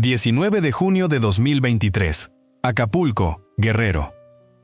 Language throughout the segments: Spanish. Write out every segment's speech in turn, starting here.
19 de junio de 2023. Acapulco, Guerrero.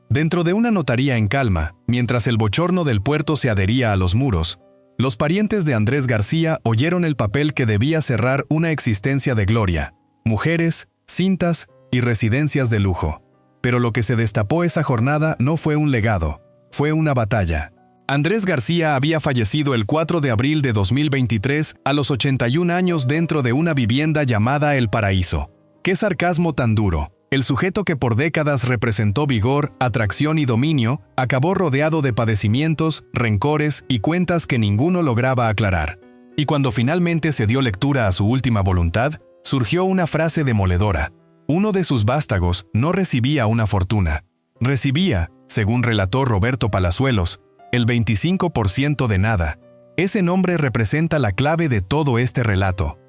Dentro de una notaría en calma, mientras el bochorno del puerto se adhería a los muros, los parientes de Andrés García oyeron el papel que debía cerrar una existencia de gloria: mujeres, cintas y residencias de lujo. Pero lo que se destapó esa jornada no fue un legado, fue una batalla. Andrés García había fallecido el 4 de abril de 2023 a los 81 años dentro de una vivienda llamada El Paraíso. ¡Qué sarcasmo tan duro! El sujeto que por décadas representó vigor, atracción y dominio, acabó rodeado de padecimientos, rencores y cuentas que ninguno lograba aclarar. Y cuando finalmente se dio lectura a su última voluntad, surgió una frase demoledora. Uno de sus vástagos no recibía una fortuna. Recibía, según relató Roberto Palazuelos, el 25% de nada. Ese nombre representa la clave de todo este relato.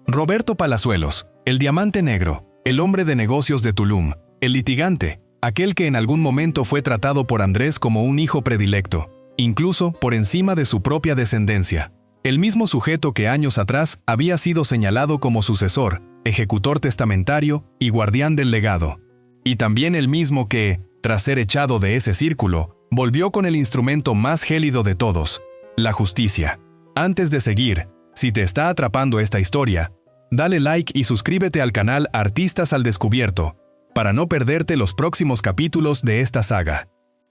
Roberto Palazuelos, el diamante negro, el hombre de negocios de Tulum, el litigante, aquel que en algún momento fue tratado por Andrés como un hijo predilecto, incluso por encima de su propia descendencia. El mismo sujeto que años atrás había sido señalado como sucesor, ejecutor testamentario y guardián del legado. Y también el mismo que, tras ser echado de ese círculo, volvió con el instrumento más gélido de todos, la justicia. Antes de seguir, si te está atrapando esta historia, dale like y suscríbete al canal Artistas al Descubierto, para no perderte los próximos capítulos de esta saga.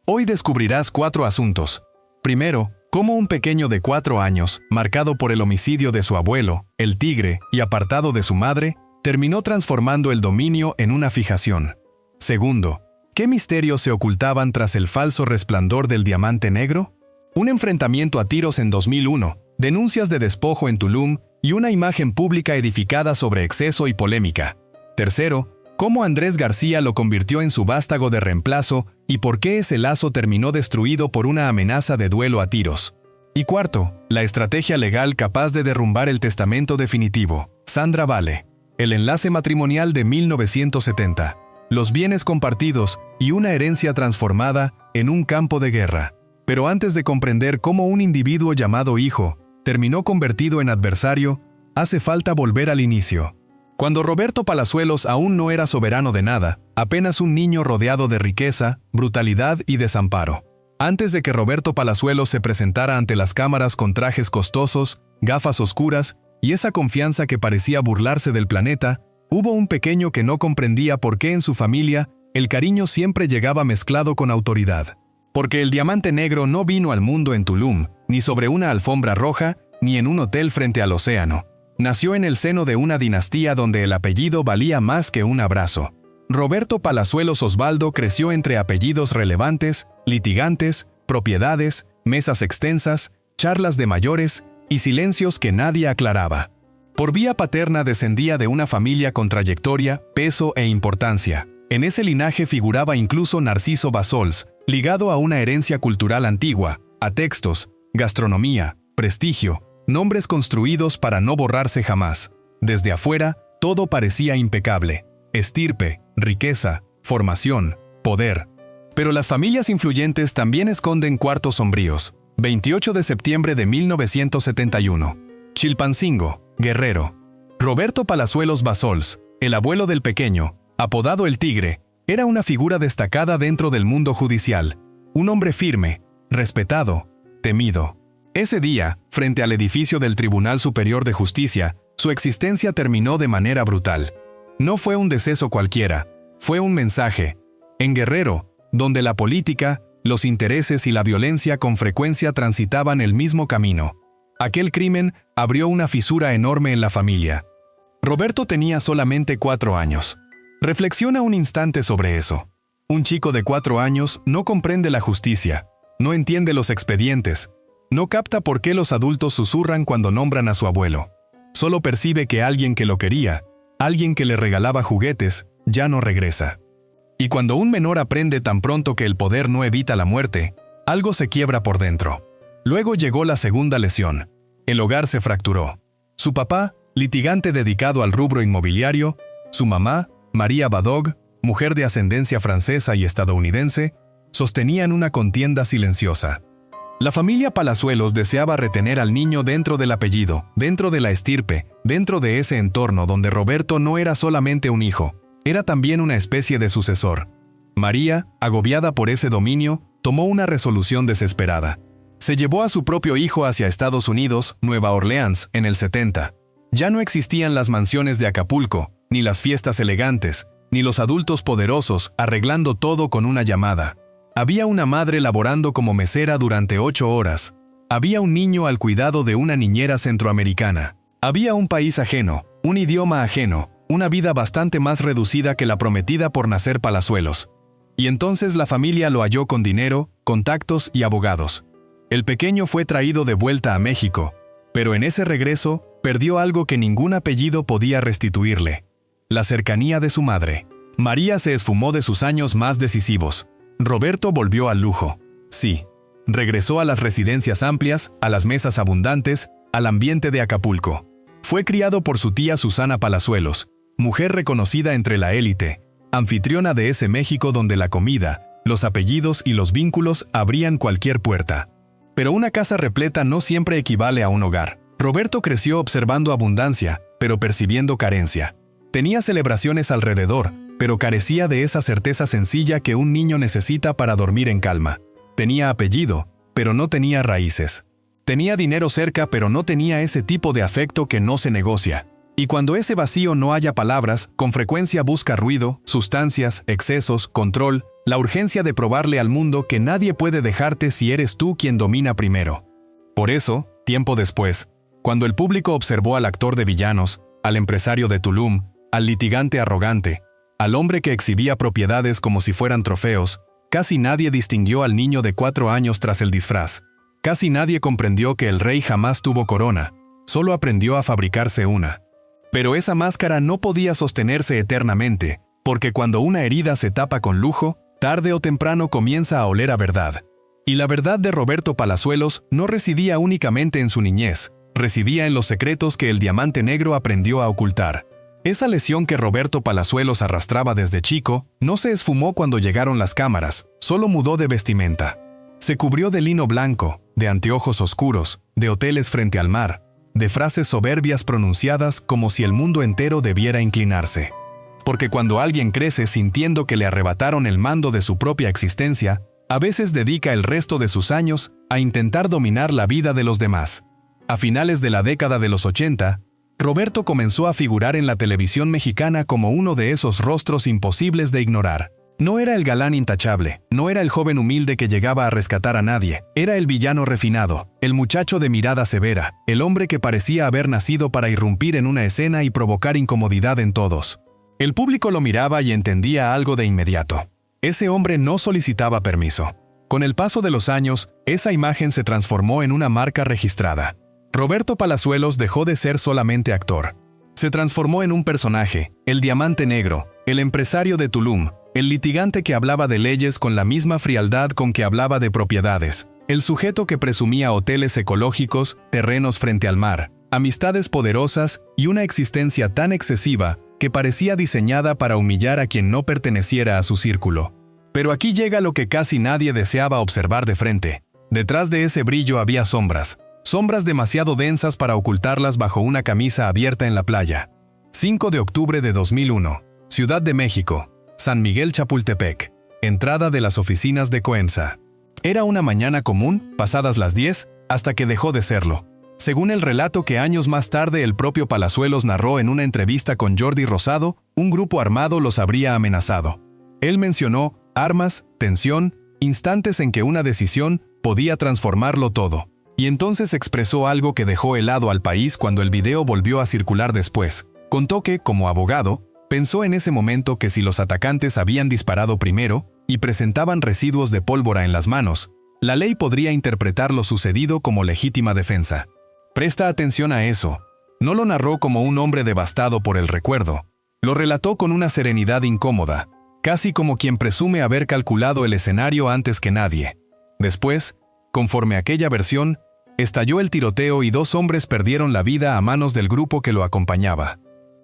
Hoy descubrirás 4 asuntos. Primero, cómo un pequeño de 4 años, marcado por el homicidio de su abuelo, el tigre, y apartado de su madre, terminó transformando el dominio en una fijación. Segundo, ¿qué misterios se ocultaban tras el falso resplandor del diamante negro? Un enfrentamiento a tiros en 2001, denuncias de despojo en Tulum y una imagen pública edificada sobre exceso y polémica. Tercero, cómo Andrés García lo convirtió en su vástago de reemplazo y por qué ese lazo terminó destruido por una amenaza de duelo a tiros. Y cuarto, la estrategia legal capaz de derrumbar el testamento definitivo. Sandra Vale. El enlace matrimonial de 1970. Los bienes compartidos y una herencia transformada en un campo de guerra. Pero antes de comprender cómo un individuo llamado hijo terminó convertido en adversario, hace falta volver al inicio. Cuando Roberto Palazuelos aún no era soberano de nada, apenas un niño rodeado de riqueza, brutalidad y desamparo. Antes de que Roberto Palazuelos se presentara ante las cámaras con trajes costosos, gafas oscuras y esa confianza que parecía burlarse del planeta, hubo un pequeño que no comprendía por qué en su familia el cariño siempre llegaba mezclado con autoridad. Porque el diamante negro no vino al mundo en Tulum, ni sobre una alfombra roja, ni en un hotel frente al océano. Nació en el seno de una dinastía donde el apellido valía más que un abrazo. Roberto Palazuelos Osvaldo creció entre apellidos relevantes, litigantes, propiedades, mesas extensas, charlas de mayores y silencios que nadie aclaraba. Por vía paterna descendía de una familia con trayectoria, peso e importancia. En ese linaje figuraba incluso Narciso Bassols, ligado a una herencia cultural antigua, a textos, gastronomía, prestigio, nombres construidos para no borrarse jamás. Desde afuera, todo parecía impecable: estirpe, riqueza, formación, poder. Pero las familias influyentes también esconden cuartos sombríos. 28 de septiembre de 1971. Chilpancingo, Guerrero. Roberto Palazuelos Bassols, el abuelo del pequeño, apodado el Tigre, era una figura destacada dentro del mundo judicial. Un hombre firme, respetado, temido. Ese día, frente al edificio del Tribunal Superior de Justicia, su existencia terminó de manera brutal. No fue un deceso cualquiera, fue un mensaje. En Guerrero, donde la política, los intereses y la violencia con frecuencia transitaban el mismo camino, aquel crimen abrió una fisura enorme en la familia. Roberto tenía solamente 4 años. Reflexiona un instante sobre eso. Un chico de 4 años no comprende la justicia, no entiende los expedientes, no capta por qué los adultos susurran cuando nombran a su abuelo. Solo percibe que alguien que lo quería, alguien que le regalaba juguetes, ya no regresa. Y cuando un menor aprende tan pronto que el poder no evita la muerte, algo se quiebra por dentro. Luego llegó la segunda lesión. El hogar se fracturó. Su papá, litigante dedicado al rubro inmobiliario, su mamá, María Badog, mujer de ascendencia francesa y estadounidense, sostenían una contienda silenciosa. La familia Palazuelos deseaba retener al niño dentro del apellido, dentro de la estirpe, Dentro de ese entorno donde Roberto no era solamente un hijo, era también una especie de sucesor. María, agobiada por ese dominio, tomó una resolución desesperada. Se llevó a su propio hijo hacia Estados Unidos, Nueva Orleans, en el 70. Ya no existían las mansiones de Acapulco, ni las fiestas elegantes, ni los adultos poderosos arreglando todo con una llamada. Había una madre laborando como mesera durante 8 horas. Había un niño al cuidado de una niñera centroamericana. Había un país ajeno, un idioma ajeno, una vida bastante más reducida que la prometida por nacer Palazuelos. Y entonces la familia lo halló con dinero, contactos y abogados. El pequeño fue traído de vuelta a México, pero en ese regreso perdió algo que ningún apellido podía restituirle: la cercanía de su madre. María se esfumó de sus años más decisivos. Roberto volvió al lujo. Sí, regresó a las residencias amplias, a las mesas abundantes, al ambiente de Acapulco. Fue criado por su tía Susana Palazuelos, mujer reconocida entre la élite, anfitriona de ese México donde la comida, los apellidos y los vínculos abrían cualquier puerta. Pero una casa repleta no siempre equivale a un hogar. Roberto creció observando abundancia, pero percibiendo carencia. Tenía celebraciones alrededor, pero carecía de esa certeza sencilla que un niño necesita para dormir en calma. Tenía apellido, pero no tenía raíces. Tenía dinero cerca, pero no tenía ese tipo de afecto que no se negocia. Y cuando ese vacío no haya palabras, con frecuencia busca ruido, sustancias, excesos, control, la urgencia de probarle al mundo que nadie puede dejarte si eres tú quien domina primero. Por eso, tiempo después, cuando el público observó al actor de villanos, al empresario de Tulum, al litigante arrogante, al hombre que exhibía propiedades como si fueran trofeos, casi nadie distinguió al niño de 4 años tras el disfraz. Casi nadie comprendió que el rey jamás tuvo corona, solo aprendió a fabricarse una. Pero esa máscara no podía sostenerse eternamente, porque cuando una herida se tapa con lujo, tarde o temprano comienza a oler a verdad. Y la verdad de Roberto Palazuelos no residía únicamente en su niñez, residía en los secretos que el diamante negro aprendió a ocultar. Esa lesión que Roberto Palazuelos arrastraba desde chico no se esfumó cuando llegaron las cámaras, solo mudó de vestimenta. Se cubrió de lino blanco, de anteojos oscuros, de hoteles frente al mar, de frases soberbias pronunciadas como si el mundo entero debiera inclinarse. Porque cuando alguien crece sintiendo que le arrebataron el mando de su propia existencia, a veces dedica el resto de sus años a intentar dominar la vida de los demás. A finales de la década de los 80, Roberto comenzó a figurar en la televisión mexicana como uno de esos rostros imposibles de ignorar. No era el galán intachable, no era el joven humilde que llegaba a rescatar a nadie, era el villano refinado, el muchacho de mirada severa, el hombre que parecía haber nacido para irrumpir en una escena y provocar incomodidad en todos. El público lo miraba y entendía algo de inmediato. Ese hombre no solicitaba permiso. Con el paso de los años, esa imagen se transformó en una marca registrada. Roberto Palazuelos dejó de ser solamente actor. Se transformó en un personaje, el diamante negro, el empresario de Tulum, el litigante que hablaba de leyes con la misma frialdad con que hablaba de propiedades, el sujeto que presumía hoteles ecológicos, terrenos frente al mar, amistades poderosas y una existencia tan excesiva que parecía diseñada para humillar a quien no perteneciera a su círculo. Pero aquí llega lo que casi nadie deseaba observar de frente. Detrás de ese brillo había sombras. Sombras demasiado densas para ocultarlas bajo una camisa abierta en la playa. 5 de octubre de 2001. Ciudad de México. San Miguel Chapultepec. Entrada de las oficinas de Coemsa. Era una mañana común, pasadas las 10, hasta que dejó de serlo. Según el relato que años más tarde el propio Palazuelos narró en una entrevista con Jordi Rosado, un grupo armado los habría amenazado. Él mencionó armas, tensión, instantes en que una decisión podía transformarlo todo. Y entonces expresó algo que dejó helado al país cuando el video volvió a circular después. Contó que, como abogado, pensó en ese momento que si los atacantes habían disparado primero y presentaban residuos de pólvora en las manos, la ley podría interpretar lo sucedido como legítima defensa. Presta atención a eso. No lo narró como un hombre devastado por el recuerdo. Lo relató con una serenidad incómoda, casi como quien presume haber calculado el escenario antes que nadie. Después, conforme a aquella versión, estalló el tiroteo y 2 hombres perdieron la vida a manos del grupo que lo acompañaba.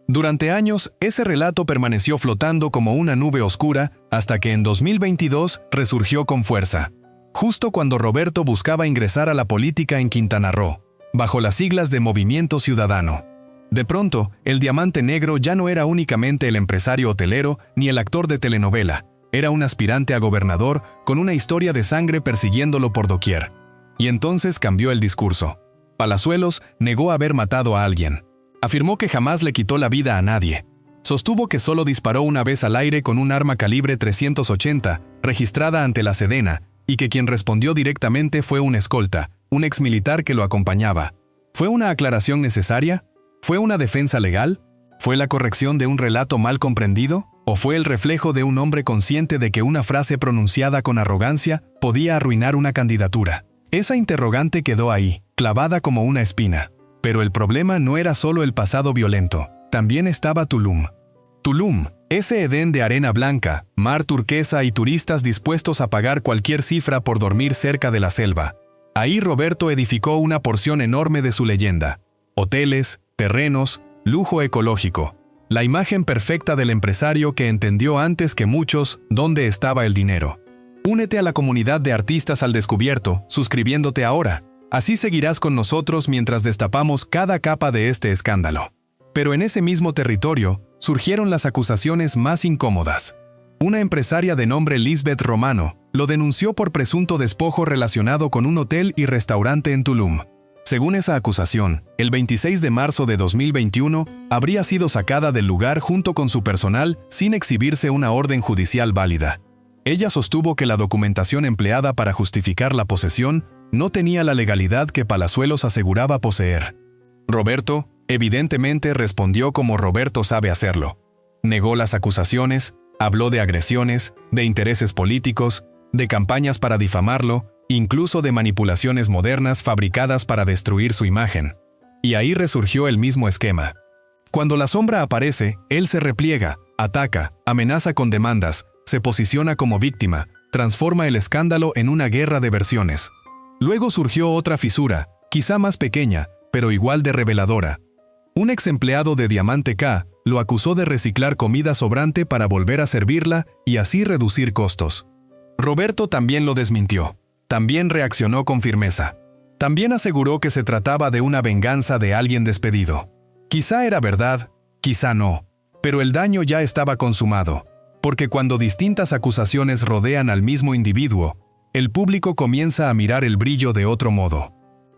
Durante años, ese relato permaneció flotando como una nube oscura hasta que en 2022 resurgió con fuerza. Justo cuando Roberto buscaba ingresar a la política en Quintana Roo, bajo las siglas de Movimiento Ciudadano. De pronto, el Diamante Negro ya no era únicamente el empresario hotelero ni el actor de telenovela. Era un aspirante a gobernador con una historia de sangre persiguiéndolo por doquier. Y entonces cambió el discurso. Palazuelos negó haber matado a alguien. Afirmó que jamás le quitó la vida a nadie. Sostuvo que solo disparó una vez al aire con un arma calibre 380, registrada ante la Sedena, y que quien respondió directamente fue un escolta, un exmilitar que lo acompañaba. ¿Fue una aclaración necesaria? ¿Fue una defensa legal? ¿Fue la corrección de un relato mal comprendido? ¿O fue el reflejo de un hombre consciente de que una frase pronunciada con arrogancia podía arruinar una candidatura? Esa interrogante quedó ahí, clavada como una espina. Pero el problema no era solo el pasado violento, también estaba Tulum. Tulum, ese Edén de arena blanca, mar turquesa y turistas dispuestos a pagar cualquier cifra por dormir cerca de la selva. Ahí Roberto edificó una porción enorme de su leyenda. Hoteles, terrenos, lujo ecológico. La imagen perfecta del empresario que entendió antes que muchos dónde estaba el dinero. Únete a la comunidad de Artistas al Descubierto, suscribiéndote ahora. Así seguirás con nosotros mientras destapamos cada capa de este escándalo. Pero en ese mismo territorio, surgieron las acusaciones más incómodas. Una empresaria de nombre Lisbeth Romano lo denunció por presunto despojo relacionado con un hotel y restaurante en Tulum. Según esa acusación, el 26 de marzo de 2021 habría sido sacada del lugar junto con su personal sin exhibirse una orden judicial válida. Ella sostuvo que la documentación empleada para justificar la posesión no tenía la legalidad que Palazuelos aseguraba poseer. Roberto, evidentemente, respondió como Roberto sabe hacerlo. Negó las acusaciones, habló de agresiones, de intereses políticos, de campañas para difamarlo, incluso de manipulaciones modernas fabricadas para destruir su imagen. Y ahí resurgió el mismo esquema. Cuando la sombra aparece, él se repliega, ataca, amenaza con demandas, se posiciona como víctima, transforma el escándalo en una guerra de versiones. Luego surgió otra fisura, quizá más pequeña, pero igual de reveladora. Un ex empleado de Diamante K lo acusó de reciclar comida sobrante para volver a servirla y así reducir costos. Roberto también lo desmintió. También reaccionó con firmeza. También aseguró que se trataba de una venganza de alguien despedido. Quizá era verdad, quizá no, pero el daño ya estaba consumado, porque cuando distintas acusaciones rodean al mismo individuo, el público comienza a mirar el brillo de otro modo.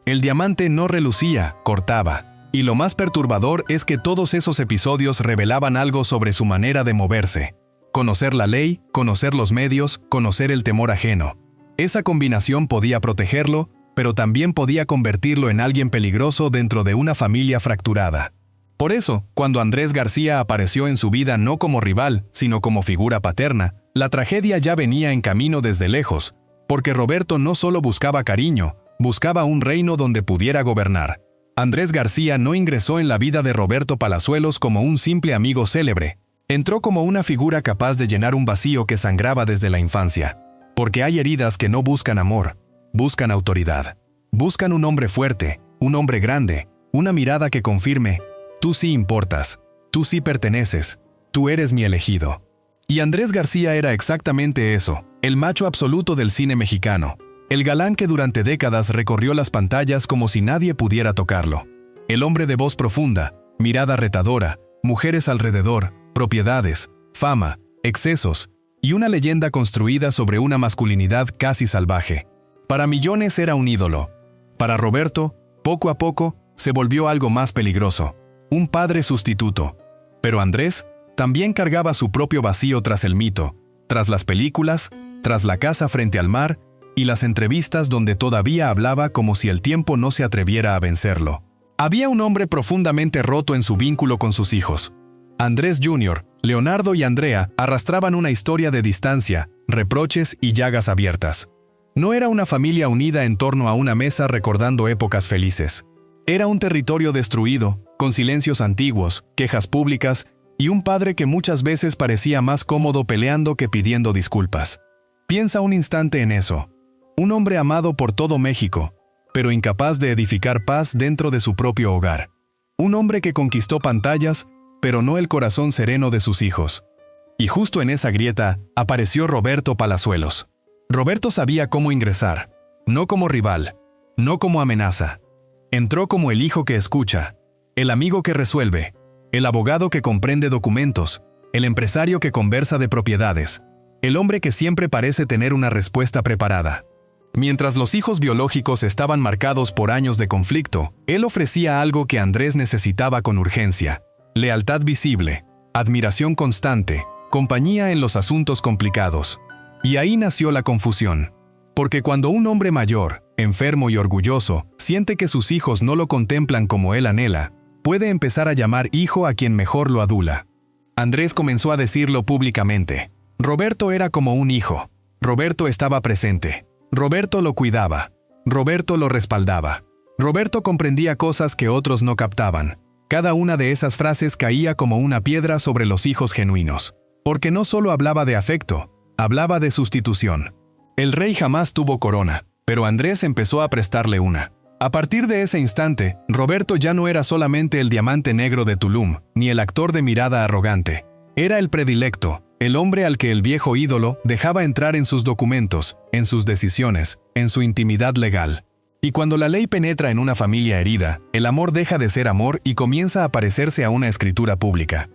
El diamante no relucía, cortaba, y lo más perturbador es que todos esos episodios revelaban algo sobre su manera de moverse. Conocer la ley, conocer los medios, conocer el temor ajeno. Esa combinación podía protegerlo, pero también podía convertirlo en alguien peligroso dentro de una familia fracturada. Por eso, cuando Andrés García apareció en su vida no como rival, sino como figura paterna, la tragedia ya venía en camino desde lejos, porque Roberto no solo buscaba cariño, buscaba un reino donde pudiera gobernar. Andrés García no ingresó en la vida de Roberto Palazuelos como un simple amigo célebre. Entró como una figura capaz de llenar un vacío que sangraba desde la infancia. Porque hay heridas que no buscan amor, buscan autoridad. Buscan un hombre fuerte, un hombre grande, una mirada que confirme, tú sí importas, tú sí perteneces, tú eres mi elegido. Y Andrés García era exactamente eso, el macho absoluto del cine mexicano, el galán que durante décadas recorrió las pantallas como si nadie pudiera tocarlo. El hombre de voz profunda, mirada retadora, mujeres alrededor, propiedades, fama, excesos, y una leyenda construida sobre una masculinidad casi salvaje. Para millones era un ídolo. Para Roberto, poco a poco, se volvió algo más peligroso, un padre sustituto. Pero Andrés también cargaba su propio vacío tras el mito, tras las películas, tras la casa frente al mar y las entrevistas donde todavía hablaba como si el tiempo no se atreviera a vencerlo. Había un hombre profundamente roto en su vínculo con sus hijos. Andrés Jr., Leonardo y Andrea arrastraban una historia de distancia, reproches y llagas abiertas. No era una familia unida en torno a una mesa recordando épocas felices. Era un territorio destruido, con silencios antiguos, quejas públicas y un padre que muchas veces parecía más cómodo peleando que pidiendo disculpas. Piensa un instante en eso. Un hombre amado por todo México, pero incapaz de edificar paz dentro de su propio hogar. Un hombre que conquistó pantallas, pero no el corazón sereno de sus hijos. Y justo en esa grieta apareció Roberto Palazuelos. Roberto sabía cómo ingresar, no como rival, no como amenaza. Entró como el hijo que escucha, el amigo que resuelve, el abogado que comprende documentos, el empresario que conversa de propiedades, el hombre que siempre parece tener una respuesta preparada. Mientras los hijos biológicos estaban marcados por años de conflicto, él ofrecía algo que Andrés necesitaba con urgencia: lealtad visible, admiración constante, compañía en los asuntos complicados. Y ahí nació la confusión. Porque cuando un hombre mayor, enfermo y orgulloso, siente que sus hijos no lo contemplan como él anhela, puede empezar a llamar hijo a quien mejor lo adula. Andrés comenzó a decirlo públicamente. Roberto era como un hijo. Roberto estaba presente. Roberto lo cuidaba. Roberto lo respaldaba. Roberto comprendía cosas que otros no captaban. Cada una de esas frases caía como una piedra sobre los hijos genuinos. Porque no solo hablaba de afecto, hablaba de sustitución. El rey jamás tuvo corona, pero Andrés empezó a prestarle una. A partir de ese instante, Roberto ya no era solamente el diamante negro de Tulum, ni el actor de mirada arrogante. Era el predilecto, el hombre al que el viejo ídolo dejaba entrar en sus documentos, en sus decisiones, en su intimidad legal. Y cuando la ley penetra en una familia herida, el amor deja de ser amor y comienza a parecerse a una escritura pública.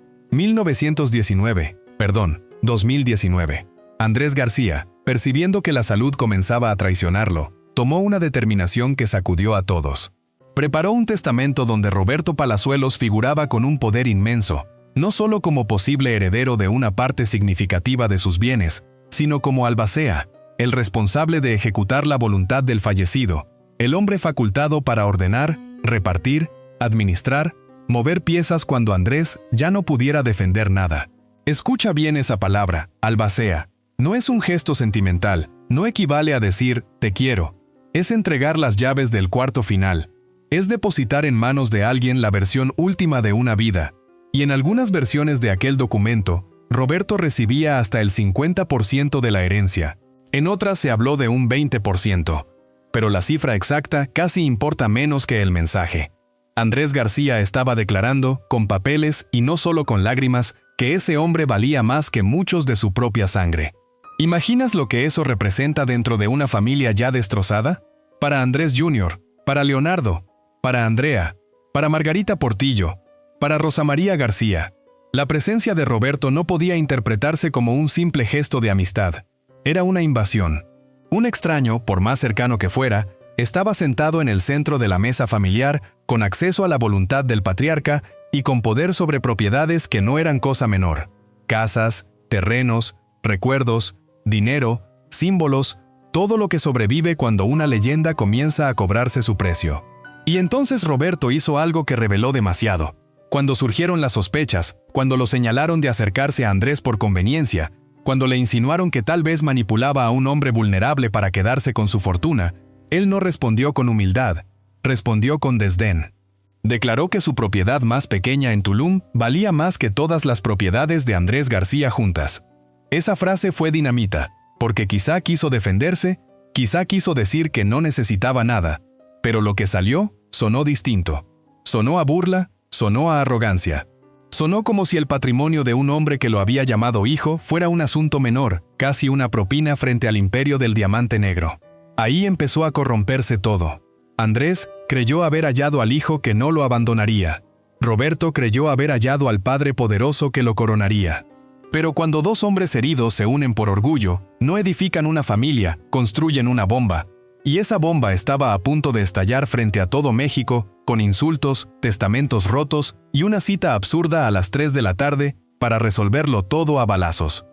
2019. Andrés García, percibiendo que la salud comenzaba a traicionarlo, tomó una determinación que sacudió a todos. Preparó un testamento donde Roberto Palazuelos figuraba con un poder inmenso, no solo como posible heredero de una parte significativa de sus bienes, sino como albacea, el responsable de ejecutar la voluntad del fallecido, el hombre facultado para ordenar, repartir, administrar, mover piezas cuando Andrés ya no pudiera defender nada. Escucha bien esa palabra, albacea. No es un gesto sentimental, no equivale a decir, te quiero. Es entregar las llaves del cuarto final. Es depositar en manos de alguien la versión última de una vida. Y en algunas versiones de aquel documento, Roberto recibía hasta el 50% de la herencia. En otras se habló de un 20%. Pero la cifra exacta casi importa menos que el mensaje. Andrés García estaba declarando, con papeles y no solo con lágrimas, que ese hombre valía más que muchos de su propia sangre. ¿Imaginas lo que eso representa dentro de una familia ya destrozada? Para Andrés Jr., para Leonardo, para Andrea, para Margarita Portillo, para Rosa María García. La presencia de Roberto no podía interpretarse como un simple gesto de amistad. Era una invasión. Un extraño, por más cercano que fuera, estaba sentado en el centro de la mesa familiar, con acceso a la voluntad del patriarca y con poder sobre propiedades que no eran cosa menor. Casas, terrenos, recuerdos, dinero, símbolos, todo lo que sobrevive cuando una leyenda comienza a cobrarse su precio. Y entonces Roberto hizo algo que reveló demasiado. Cuando surgieron las sospechas, cuando lo señalaron de acercarse a Andrés por conveniencia, cuando le insinuaron que tal vez manipulaba a un hombre vulnerable para quedarse con su fortuna, él no respondió con humildad, respondió con desdén. Declaró que su propiedad más pequeña en Tulum valía más que todas las propiedades de Andrés García juntas. Esa frase fue dinamita, porque quizá quiso defenderse, quizá quiso decir que no necesitaba nada, pero lo que salió sonó distinto. Sonó a burla, sonó a arrogancia. Sonó como si el patrimonio de un hombre que lo había llamado hijo fuera un asunto menor, casi una propina frente al imperio del diamante negro. Ahí empezó a corromperse todo. Andrés creyó haber hallado al hijo que no lo abandonaría. Roberto creyó haber hallado al padre poderoso que lo coronaría. Pero cuando dos hombres heridos se unen por orgullo, no edifican una familia, construyen una bomba. Y esa bomba estaba a punto de estallar frente a todo México, con insultos, testamentos rotos y una cita absurda a las 3 de la tarde para resolverlo todo a balazos.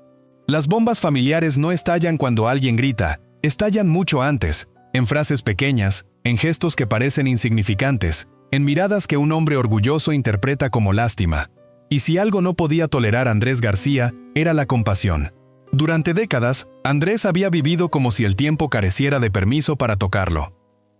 Las bombas familiares no estallan cuando alguien grita, estallan mucho antes, en frases pequeñas, en gestos que parecen insignificantes, en miradas que un hombre orgulloso interpreta como lástima. Y si algo no podía tolerar Andrés García, era la compasión. Durante décadas, Andrés había vivido como si el tiempo careciera de permiso para tocarlo.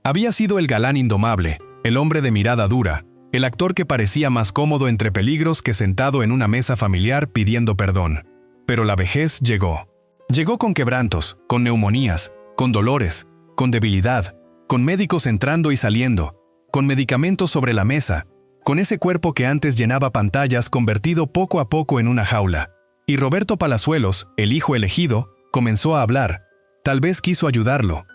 Había sido el galán indomable, el hombre de mirada dura, el actor que parecía más cómodo entre peligros que sentado en una mesa familiar pidiendo perdón. Pero la vejez llegó. Llegó con quebrantos, con neumonías, con dolores, con debilidad, con médicos entrando y saliendo, con medicamentos sobre la mesa, con ese cuerpo que antes llenaba pantallas convertido poco a poco en una jaula. Y Roberto Palazuelos, el hijo elegido, comenzó a hablar. Tal vez quiso ayudarlo.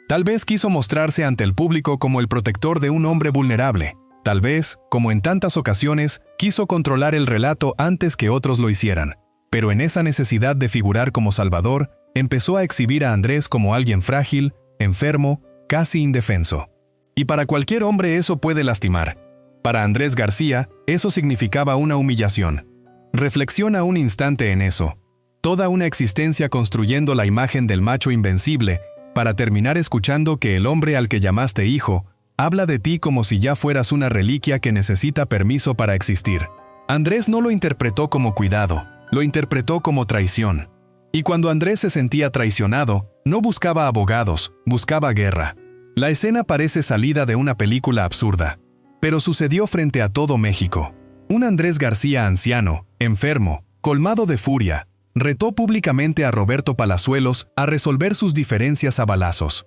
Tal vez quiso mostrarse ante el público como el protector de un hombre vulnerable. Tal vez, como en tantas ocasiones, quiso controlar el relato antes que otros lo hicieran. Pero en esa necesidad de figurar como salvador, empezó a exhibir a Andrés como alguien frágil, enfermo, casi indefenso. Y para cualquier hombre eso puede lastimar. Para Andrés García, eso significaba una humillación. Reflexiona un instante en eso. Toda una existencia construyendo la imagen del macho invencible, para terminar escuchando que el hombre al que llamaste hijo, habla de ti como si ya fueras una reliquia que necesita permiso para existir. Andrés no lo interpretó como cuidado, lo interpretó como traición. Y cuando Andrés se sentía traicionado, no buscaba abogados, buscaba guerra. La escena parece salida de una película absurda, pero sucedió frente a todo México. Un Andrés García anciano, enfermo, colmado de furia, retó públicamente a Roberto Palazuelos a resolver sus diferencias a balazos.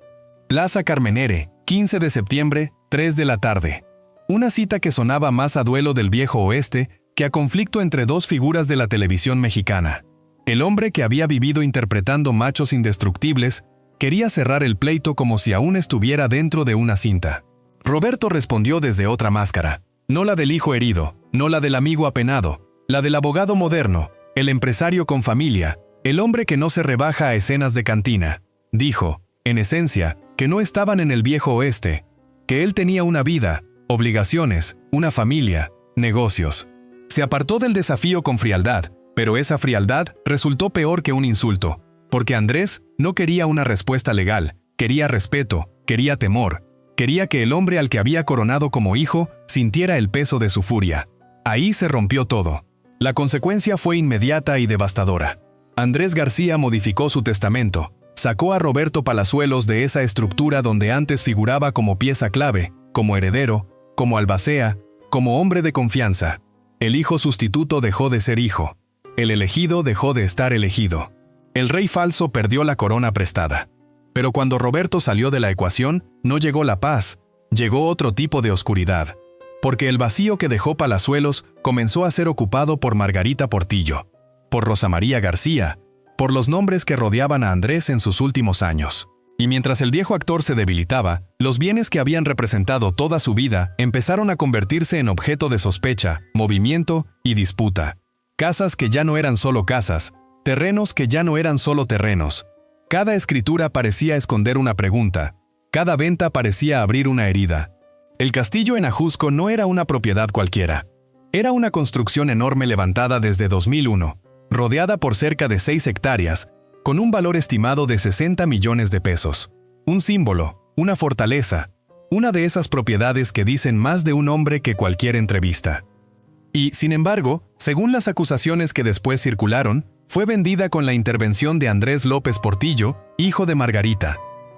Plaza Carmenere, 15 de septiembre, 3 de la tarde. Una cita que sonaba más a duelo del viejo oeste que a conflicto entre dos figuras de la televisión mexicana. El hombre que había vivido interpretando machos indestructibles quería cerrar el pleito como si aún estuviera dentro de una cinta. Roberto respondió desde otra máscara, no la del hijo herido, no la del amigo apenado, la del abogado moderno, el empresario con familia, el hombre que no se rebaja a escenas de cantina. Dijo, en esencia, que no estaban en el viejo oeste, que él tenía una vida, obligaciones, una familia, negocios. Se apartó del desafío con frialdad, pero esa frialdad resultó peor que un insulto, porque Andrés no quería una respuesta legal, quería respeto, quería temor, quería que el hombre al que había coronado como hijo sintiera el peso de su furia. Ahí se rompió todo. La consecuencia fue inmediata y devastadora. Andrés García modificó su testamento, sacó a Roberto Palazuelos de esa estructura donde antes figuraba como pieza clave, como heredero, como albacea, como hombre de confianza. El hijo sustituto dejó de ser hijo. El elegido dejó de estar elegido. El rey falso perdió la corona prestada. Pero cuando Roberto salió de la ecuación, no llegó la paz, llegó otro tipo de oscuridad. Porque el vacío que dejó Palazuelos comenzó a ser ocupado por Margarita Portillo, por Rosa María García, por los nombres que rodeaban a Andrés en sus últimos años. Y mientras el viejo actor se debilitaba, los bienes que habían representado toda su vida empezaron a convertirse en objeto de sospecha, movimiento y disputa. Casas que ya no eran solo casas, terrenos que ya no eran solo terrenos. Cada escritura parecía esconder una pregunta, cada venta parecía abrir una herida. El castillo en Ajusco no era una propiedad cualquiera. Era una construcción enorme levantada desde 2001, rodeada por cerca de 6 hectáreas, con un valor estimado de 60 millones de pesos. Un símbolo, una fortaleza, una de esas propiedades que dicen más de un hombre que cualquier entrevista. Y, sin embargo, según las acusaciones que después circularon, fue vendida con la intervención de Andrés López Portillo, hijo de Margarita.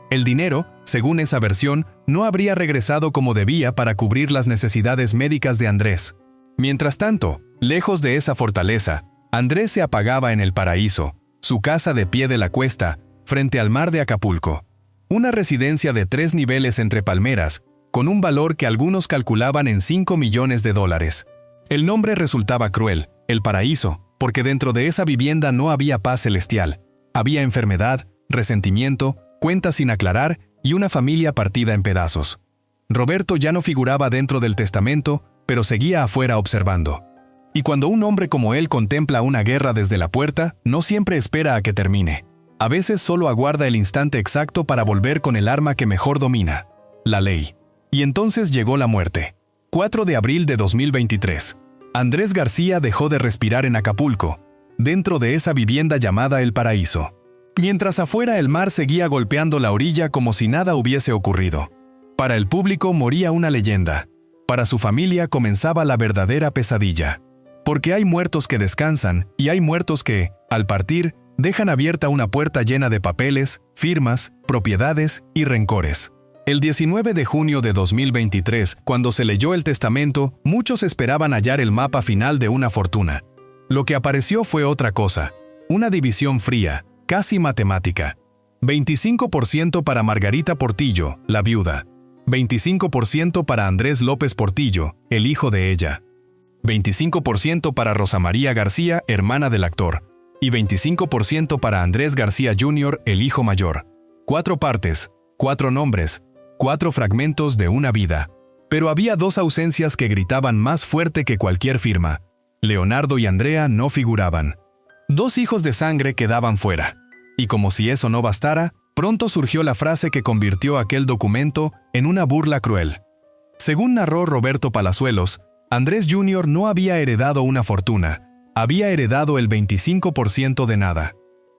El dinero, según esa versión, no habría regresado como debía para cubrir las necesidades médicas de Andrés. Mientras tanto, lejos de esa fortaleza, Andrés se apagaba en el paraíso, su casa de pie de la cuesta, frente al mar de Acapulco. Una residencia de 3 niveles entre palmeras, con un valor que algunos calculaban en 5 millones de dólares. El nombre resultaba cruel, el paraíso, porque dentro de esa vivienda no había paz celestial. Había enfermedad, resentimiento, cuentas sin aclarar y una familia partida en pedazos. Roberto ya no figuraba dentro del testamento, pero seguía afuera observando. Y cuando un hombre como él contempla una guerra desde la puerta, no siempre espera a que termine. A veces solo aguarda el instante exacto para volver con el arma que mejor domina, la ley. Y entonces llegó la muerte. 4 de abril de 2023. Andrés García dejó de respirar en Acapulco, dentro de esa vivienda llamada El Paraíso. Mientras afuera el mar seguía golpeando la orilla como si nada hubiese ocurrido. Para el público moría una leyenda. Para su familia comenzaba la verdadera pesadilla. Porque hay muertos que descansan y hay muertos que, al partir, dejan abierta una puerta llena de papeles, firmas, propiedades y rencores. El 19 de junio de 2023, cuando se leyó el testamento, muchos esperaban hallar el mapa final de una fortuna. Lo que apareció fue otra cosa, una división fría, casi matemática. 25% para Margarita Portillo, la viuda. 25% para Andrés López Portillo, el hijo de ella. 25% para Rosa María García, hermana del actor. Y 25% para Andrés García Jr., el hijo mayor. 4 partes, 4 nombres, 4 fragmentos de una vida. Pero había dos ausencias que gritaban más fuerte que cualquier firma. Leonardo y Andrea no figuraban. Dos hijos de sangre quedaban fuera. Y como si eso no bastara, pronto surgió la frase que convirtió aquel documento en una burla cruel. Según narró Roberto Palazuelos, Andrés Jr. no había heredado una fortuna, había heredado el 25% de nada.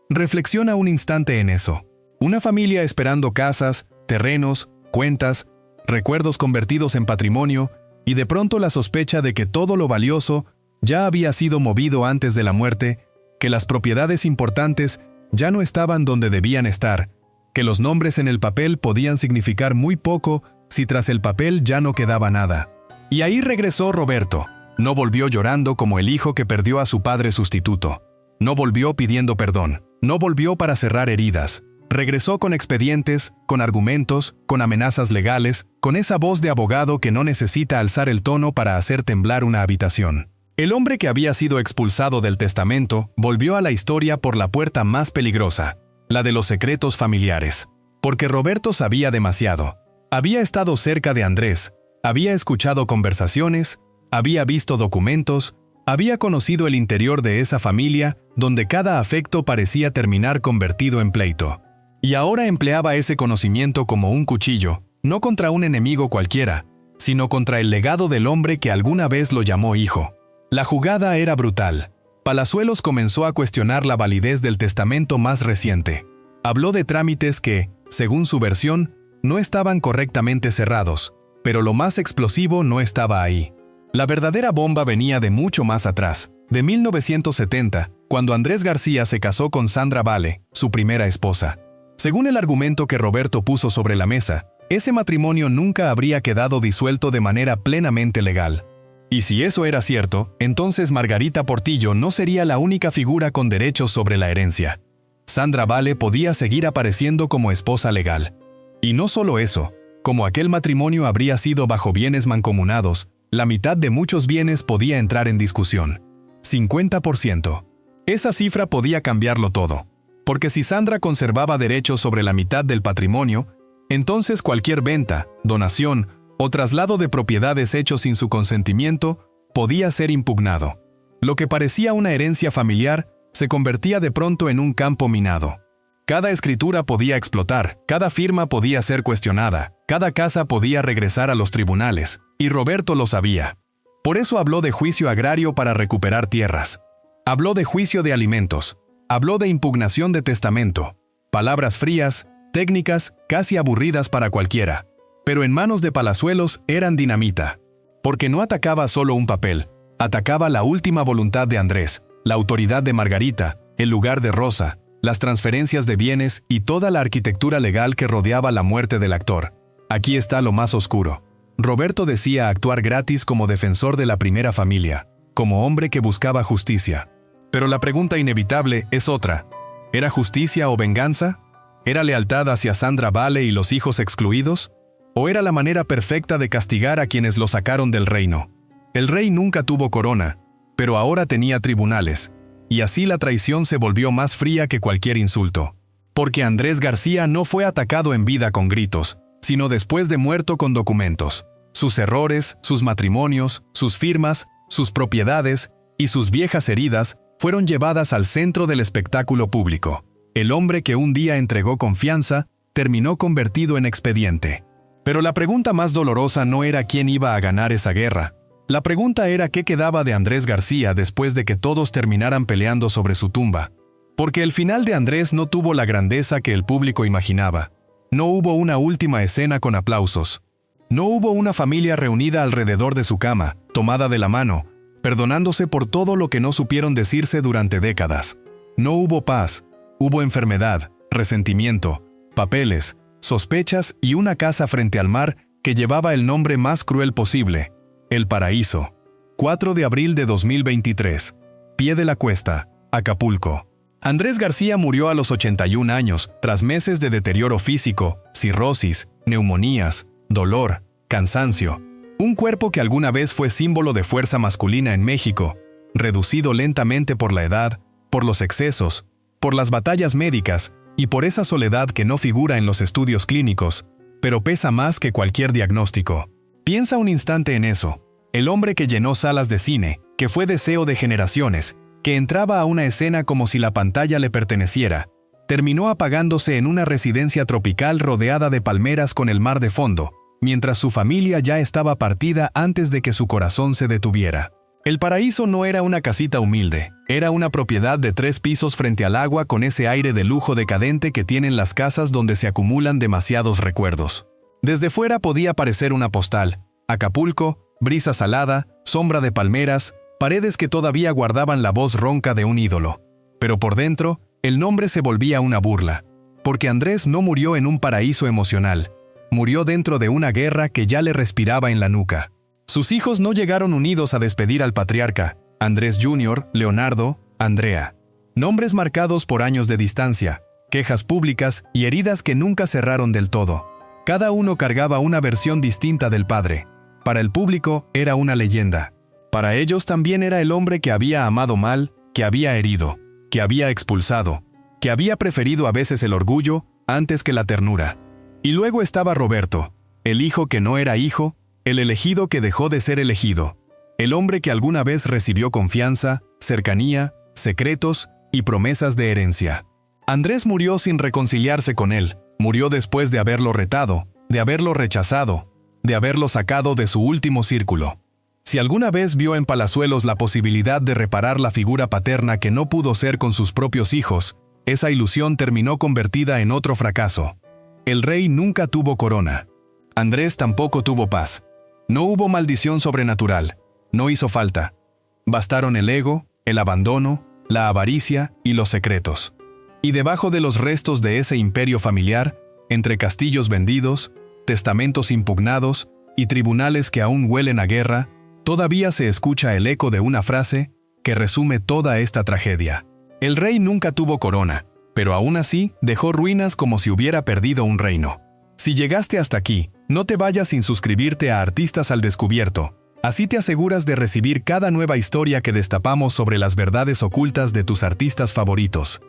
Reflexiona un instante en eso. Una familia esperando casas, terrenos, cuentas, recuerdos convertidos en patrimonio, y de pronto la sospecha de que todo lo valioso ya había sido movido antes de la muerte, que las propiedades importantes ya no estaban donde debían estar, que los nombres en el papel podían significar muy poco si tras el papel ya no quedaba nada. Y ahí regresó Roberto. No volvió llorando como el hijo que perdió a su padre sustituto. No volvió pidiendo perdón. No volvió para cerrar heridas. Regresó con expedientes, con argumentos, con amenazas legales, con esa voz de abogado que no necesita alzar el tono para hacer temblar una habitación. El hombre que había sido expulsado del testamento volvió a la historia por la puerta más peligrosa, la de los secretos familiares. Porque Roberto sabía demasiado. Había estado cerca de Andrés, había escuchado conversaciones, había visto documentos, había conocido el interior de esa familia donde cada afecto parecía terminar convertido en pleito. Y ahora empleaba ese conocimiento como un cuchillo, no contra un enemigo cualquiera, sino contra el legado del hombre que alguna vez lo llamó hijo. La jugada era brutal. Palazuelos comenzó a cuestionar la validez del testamento más reciente. Habló de trámites que, según su versión, no estaban correctamente cerrados, pero lo más explosivo no estaba ahí. La verdadera bomba venía de mucho más atrás, de 1970, cuando Andrés García se casó con Sandra Vale, su primera esposa. Según el argumento que Roberto puso sobre la mesa, ese matrimonio nunca habría quedado disuelto de manera plenamente legal. Y si eso era cierto, entonces Margarita Portillo no sería la única figura con derechos sobre la herencia. Sandra Vale podía seguir apareciendo como esposa legal. Y no solo eso, como aquel matrimonio habría sido bajo bienes mancomunados, la mitad de muchos bienes podía entrar en discusión. 50%. Esa cifra podía cambiarlo todo. Porque si Sandra conservaba derechos sobre la mitad del patrimonio, entonces cualquier venta, donación o traslado de propiedades hechos sin su consentimiento podía ser impugnado. Lo que parecía una herencia familiar se convertía de pronto en un campo minado. Cada escritura podía explotar, cada firma podía ser cuestionada, cada casa podía regresar a los tribunales, y Roberto lo sabía. Por eso habló de juicio agrario para recuperar tierras. Habló de juicio de alimentos. Habló de impugnación de testamento. Palabras frías, técnicas, casi aburridas para cualquiera. Pero en manos de Palazuelos eran dinamita. Porque no atacaba solo un papel, atacaba la última voluntad de Andrés, la autoridad de Margarita, el lugar de Rosa, las transferencias de bienes y toda la arquitectura legal que rodeaba la muerte del actor. Aquí está lo más oscuro. Roberto decía actuar gratis como defensor de la primera familia, como hombre que buscaba justicia. Pero la pregunta inevitable es otra. ¿Era justicia o venganza? ¿Era lealtad hacia Sandra Vale y los hijos excluidos? ¿O era la manera perfecta de castigar a quienes lo sacaron del reino? El rey nunca tuvo corona, pero ahora tenía tribunales, y así la traición se volvió más fría que cualquier insulto. Porque Andrés García no fue atacado en vida con gritos, sino después de muerto con documentos. Sus errores, sus matrimonios, sus firmas, sus propiedades y sus viejas heridas fueron llevadas al centro del espectáculo público. El hombre que un día entregó confianza terminó convertido en expediente. Pero la pregunta más dolorosa no era quién iba a ganar esa guerra. La pregunta era qué quedaba de Andrés García después de que todos terminaran peleando sobre su tumba. Porque el final de Andrés no tuvo la grandeza que el público imaginaba. No hubo una última escena con aplausos. No hubo una familia reunida alrededor de su cama, tomada de la mano, perdonándose por todo lo que no supieron decirse durante décadas. No hubo paz, hubo enfermedad, resentimiento, papeles, sospechas y una casa frente al mar que llevaba el nombre más cruel posible, El Paraíso. 4 de abril de 2023. Pie de la Cuesta, Acapulco. Andrés García murió a los 81 años, tras meses de deterioro físico, cirrosis, neumonías, dolor, cansancio. Un cuerpo que alguna vez fue símbolo de fuerza masculina en México, reducido lentamente por la edad, por los excesos, por las batallas médicas y por esa soledad que no figura en los estudios clínicos, pero pesa más que cualquier diagnóstico. Piensa un instante en eso. El hombre que llenó salas de cine, que fue deseo de generaciones, que entraba a una escena como si la pantalla le perteneciera, terminó apagándose en una residencia tropical rodeada de palmeras con el mar de fondo, mientras su familia ya estaba partida antes de que su corazón se detuviera. El paraíso no era una casita humilde, era una propiedad de 3 pisos frente al agua con ese aire de lujo decadente que tienen las casas donde se acumulan demasiados recuerdos. Desde fuera podía parecer una postal: Acapulco, brisa salada, sombra de palmeras, paredes que todavía guardaban la voz ronca de un ídolo. Pero por dentro, el nombre se volvía una burla, porque Andrés no murió en un paraíso emocional, murió dentro de una guerra que ya le respiraba en la nuca. Sus hijos no llegaron unidos a despedir al patriarca: Andrés Jr., Leonardo, Andrea. Nombres marcados por años de distancia, quejas públicas y heridas que nunca cerraron del todo. Cada uno cargaba una versión distinta del padre. Para el público era una leyenda. Para ellos también era el hombre que había amado mal, que había herido, que había expulsado, que había preferido a veces el orgullo antes que la ternura. Y luego estaba Roberto, el hijo que no era hijo, el elegido que dejó de ser elegido, el hombre que alguna vez recibió confianza, cercanía, secretos y promesas de herencia. Andrés murió sin reconciliarse con él, murió después de haberlo retado, de haberlo rechazado, de haberlo sacado de su último círculo. Si alguna vez vio en Palazuelos la posibilidad de reparar la figura paterna que no pudo ser con sus propios hijos, esa ilusión terminó convertida en otro fracaso. El rey nunca tuvo corona. Andrés tampoco tuvo paz. No hubo maldición sobrenatural. No hizo falta. Bastaron el ego, el abandono, la avaricia y los secretos. Y debajo de los restos de ese imperio familiar, entre castillos vendidos, testamentos impugnados y tribunales que aún huelen a guerra, todavía se escucha el eco de una frase que resume toda esta tragedia. El rey nunca tuvo corona, pero aún así dejó ruinas como si hubiera perdido un reino. Si llegaste hasta aquí, no te vayas sin suscribirte a Artistas al Descubierto. Así te aseguras de recibir cada nueva historia que destapamos sobre las verdades ocultas de tus artistas favoritos.